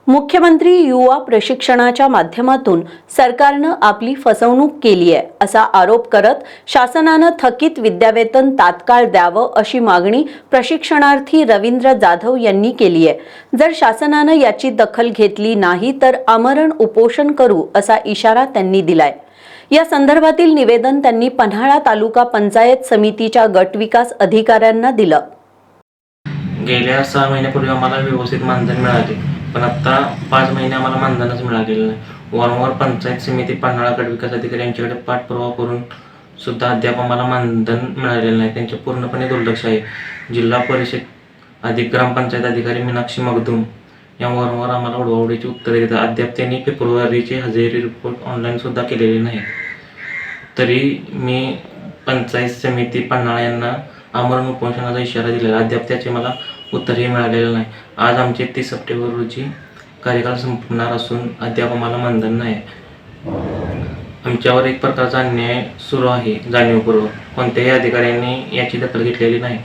मुख्यमंत्री युवा प्रशिक्षणाच्या माध्यमातून सरकारनं आपली फसवणूक केली आहे असा आरोप करत शासनानं थकीत विद्यावेतन तात्काळ द्यावं अशी मागणी प्रशिक्षणार्थी रवींद्र जाधव यांनी केली आहे। जर शासनानं याची दखल घेतली नाही तर आमरण उपोषण करू असा इशारा त्यांनी दिलाय। या संदर्भातील निवेदन त्यांनी पन्हाळा तालुका पंचायत समितीच्या गट विकास अधिकाऱ्यांना दिलं। गेल्या 6 महिन्यापूर्वी आम्हाला व्यवस्थित मानधन मिळाले, पण आता 5 महिने आम्हाला मानधनच मिळालेलं नाही। वारंवार पंचायत समिती पन्हाळा गट विकास अधिकारी यांच्याकडे पाठपुरावा करून सुद्धा अद्याप आम्हाला मानधन मिळालेलं नाही। त्यांचे पूर्णपणे दुर्लक्ष आहे। जिल्हा परिषद ग्रामपंचायत अधिकारी मीनाक्षी मगदूम या वारंवार आम्हाला उडवाउडीची उत्तरे देतात। अद्याप त्यांनी फेब्रुवारीचे हजेरी रिपोर्ट ऑनलाईन सुद्धा केलेले नाही। तरी मी पंचायत समिती पन्हाळा यांना आमरण उपोषणाचा इशारा दिलेला, अद्याप त्याचे मला उत्तरही मिळालेलं नाही। आज आमचे 30 सप्टेंबर रोजी कार्यकाल संपणार असून अद्याप आम्हाला मानधन नाही। आमच्यावर एक प्रकारचा अन्याय सुरू आहे जाणीवपूर्वक। कोणत्याही अधिकाऱ्यांनी याची दखल घेतलेली नाही।